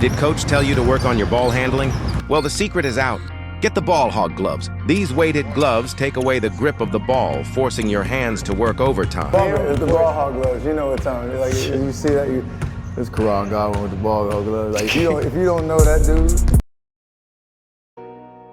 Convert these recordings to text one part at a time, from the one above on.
Did coach tell you to work on your ball handling? Well, the secret is out. Get the ball hog gloves. These weighted gloves take away the grip of the ball, forcing your hands to work overtime. It's the ball hog gloves. You know what time. Like you see that, it's Karan Godwin with the ball hog gloves. Like if you don't know that dude.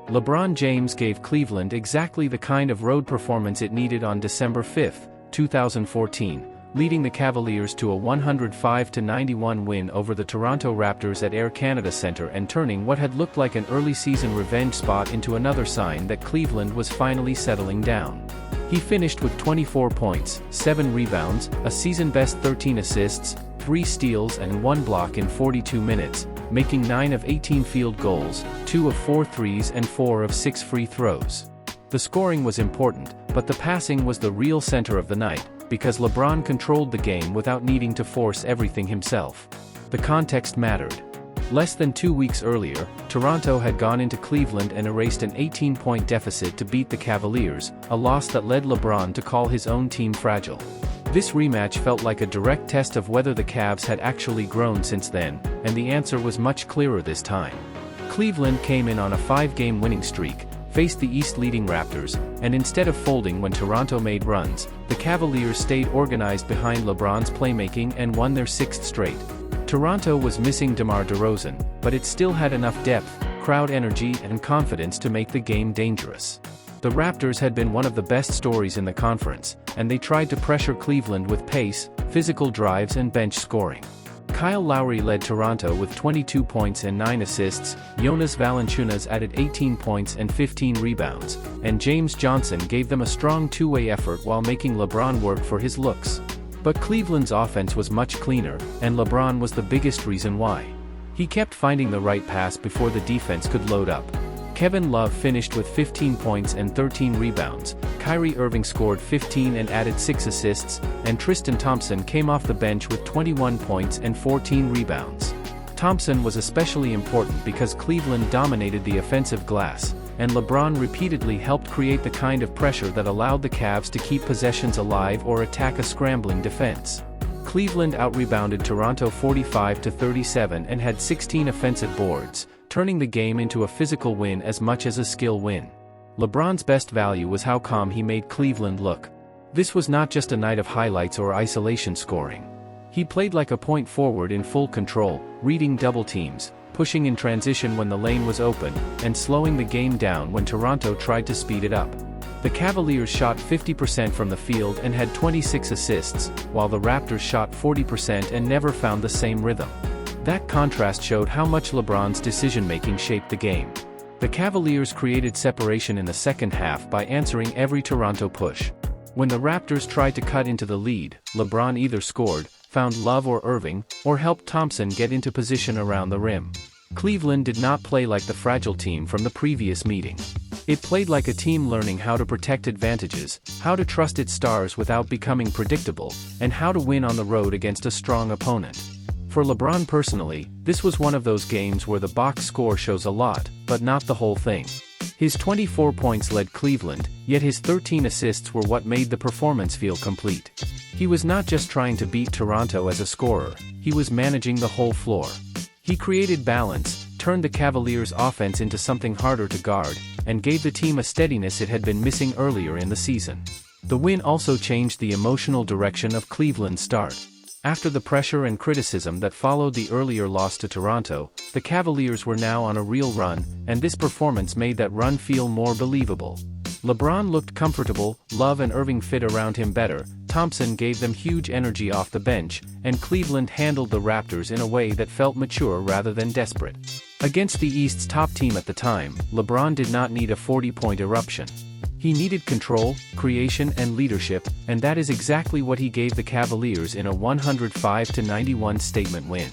LeBron James gave Cleveland exactly the kind of road performance it needed on December 5, 2014. Leading the Cavaliers to a 105-91 win over the Toronto Raptors at Air Canada Centre and turning what had looked like an early season revenge spot into another sign that Cleveland was finally settling down. He finished with 24 points, 7 rebounds, a season-best 13 assists, 3 steals and 1 block in 42 minutes, making 9 of 18 field goals, 2 of 4 threes and 4 of 6 free throws. The scoring was important, but the passing was the real center of the night, because LeBron controlled the game without needing to force everything himself. The context mattered. Less than 2 weeks earlier, Toronto had gone into Cleveland and erased an 18-point deficit to beat the Cavaliers, a loss that led LeBron to call his own team fragile. This rematch felt like a direct test of whether the Cavs had actually grown since then, and the answer was much clearer this time. Cleveland came in on a 5-game winning streak, faced the East-leading Raptors, and instead of folding when Toronto made runs, the Cavaliers stayed organized behind LeBron's playmaking and won their 6th straight. Toronto was missing DeMar DeRozan, but it still had enough depth, crowd energy and confidence to make the game dangerous. The Raptors had been one of the best stories in the conference, and they tried to pressure Cleveland with pace, physical drives and bench scoring. Kyle Lowry led Toronto with 22 points and 9 assists, Jonas Valanciunas added 18 points and 15 rebounds, and James Johnson gave them a strong two-way effort while making LeBron work for his looks. But Cleveland's offense was much cleaner, and LeBron was the biggest reason why. He kept finding the right pass before the defense could load up. Kevin Love finished with 15 points and 13 rebounds, Kyrie Irving scored 15 and added 6 assists, and Tristan Thompson came off the bench with 21 points and 14 rebounds. Thompson was especially important because Cleveland dominated the offensive glass, and LeBron repeatedly helped create the kind of pressure that allowed the Cavs to keep possessions alive or attack a scrambling defense. Cleveland out-rebounded Toronto 45-37 and had 16 offensive boards, turning the game into a physical win as much as a skill win. LeBron's best value was how calm he made Cleveland look. This was not just a night of highlights or isolation scoring. He played like a point forward in full control, reading double teams, pushing in transition when the lane was open, and slowing the game down when Toronto tried to speed it up. The Cavaliers shot 50% from the field and had 26 assists, while the Raptors shot 40% and never found the same rhythm. That contrast showed how much LeBron's decision-making shaped the game. The Cavaliers created separation in the second half by answering every Toronto push. When the Raptors tried to cut into the lead, LeBron either scored, found Love or Irving, or helped Thompson get into position around the rim. Cleveland did not play like the fragile team from the previous meeting. It played like a team learning how to protect advantages, how to trust its stars without becoming predictable, and how to win on the road against a strong opponent. For LeBron personally, this was one of those games where the box score shows a lot, but not the whole thing. His 24 points led Cleveland, yet his 13 assists were what made the performance feel complete. He was not just trying to beat Toronto as a scorer, he was managing the whole floor. He created balance, turned the Cavaliers' offense into something harder to guard, and gave the team a steadiness it had been missing earlier in the season. The win also changed the emotional direction of Cleveland's start. After the pressure and criticism that followed the earlier loss to Toronto, the Cavaliers were now on a real run, and this performance made that run feel more believable. LeBron looked comfortable, Love and Irving fit around him better, Thompson gave them huge energy off the bench, and Cleveland handled the Raptors in a way that felt mature rather than desperate. Against the East's top team at the time, LeBron did not need a 40-point eruption. He needed control, creation and leadership, and that is exactly what he gave the Cavaliers in a 105-91 statement win.